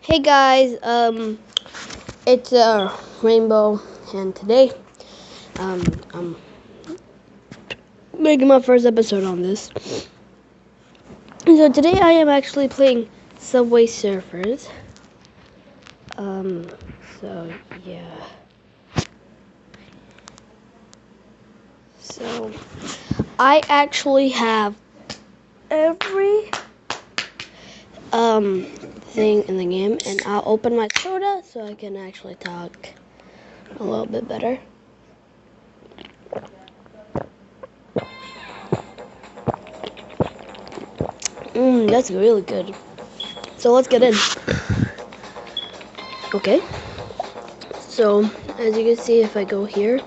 Hey guys, it's Rainbow, and today, I'm making my first episode on this. So today I am actually playing Subway Surfers. So yeah. So I actually have every thing in the game, and I'll open my soda so I can actually talk a little bit better. That's really good. So let's get in. Okay. So as you can see, if I go here,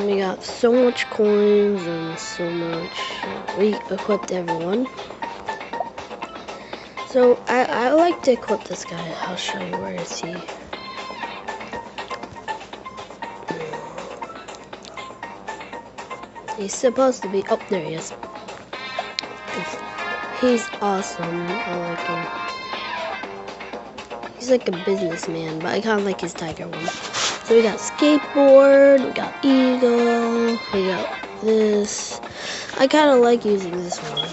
we got so much coins and so much. We equipped everyone. So I like to equip this guy. I'll show you, where is he? He's supposed to be up there. He is. He's awesome. I like him. He's like a businessman, but I kind of like his tiger one. So we got skateboard, we got eagle, we got this. I kind of like using this one.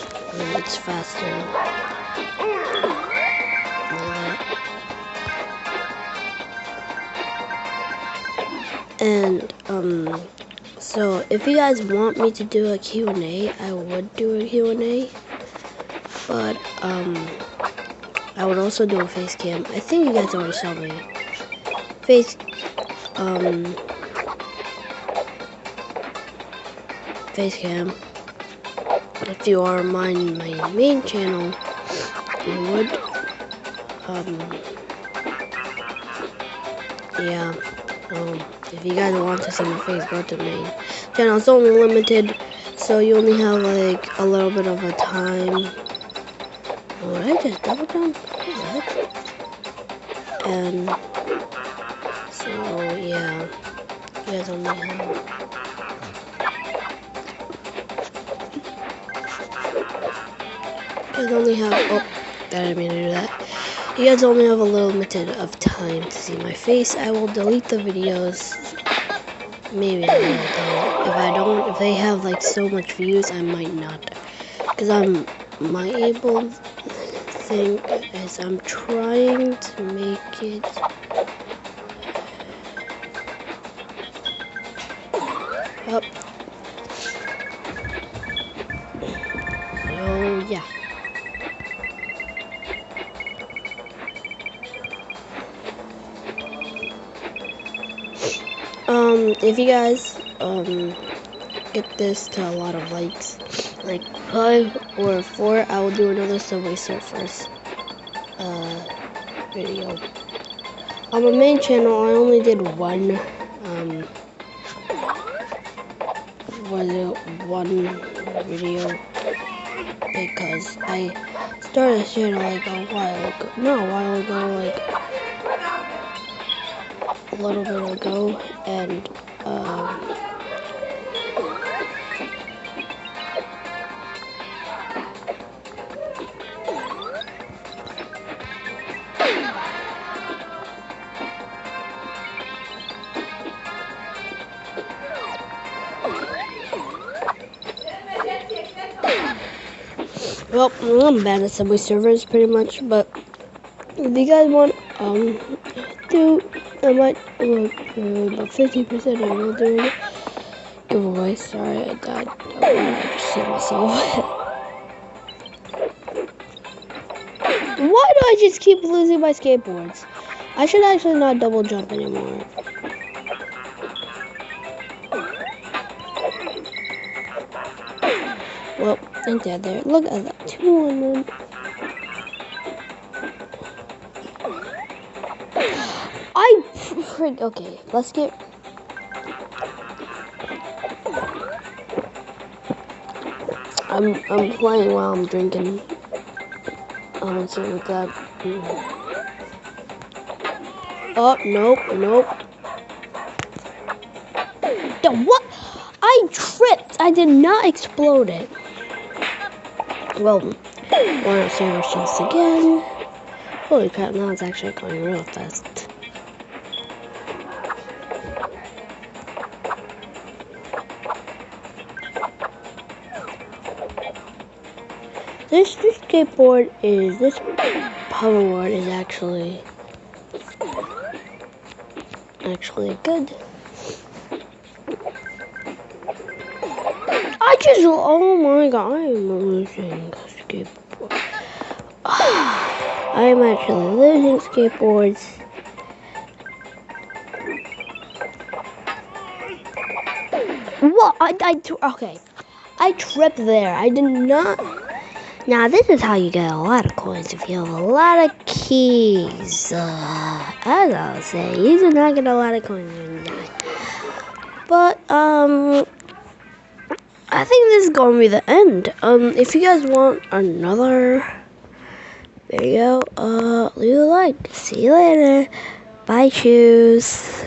It's faster. And so if you guys want me to do a Q&A, I would do a Q&A. But I would also do a face cam. I think you guys already saw me face cam. If you are my main channel, you would yeah. If you guys want to see my face, go to main channel. It's only limited, so you only have like a little bit of a time. What I just double jump? And so yeah, you guys only have. Oh, I didn't mean to do that. You guys only have a little limited of time to see my face. I will delete the videos. Maybe I will. If they have like so much views, I might not. Because my able thing is I'm trying to make it. Up. So yeah. If you guys get this to a lot of likes, like 5 or 4, I will do another Subway Surfers video. On my main channel, I only did one video because I started this channel like a while ago, like a little bit ago, and well, I'm bad at Subway Surfers pretty much, but if you guys want I might about 50% I will do it. Giveaway. Sorry, I died. I just hit myself. Why do I just keep losing my skateboards? I should actually not double jump anymore. Well, ain't that there? Look at that 200. Okay, let's get. I'm playing while I'm drinking. Let's see with that. Oh, nope. What? I tripped. I did not explode it. Well, want to see our chance again. Holy crap, now it's actually going real fast. This hoverboard is actually good. Oh my god, I'm losing skateboard. I'm actually losing skateboards. What? Okay. I tripped there. I did not. Now, this is how you get a lot of coins if you have a lot of keys. As I was saying, you do not get a lot of coins when you die. But, I think this is going to be the end. If you guys want another video, leave a like. See you later. Bye, shoes.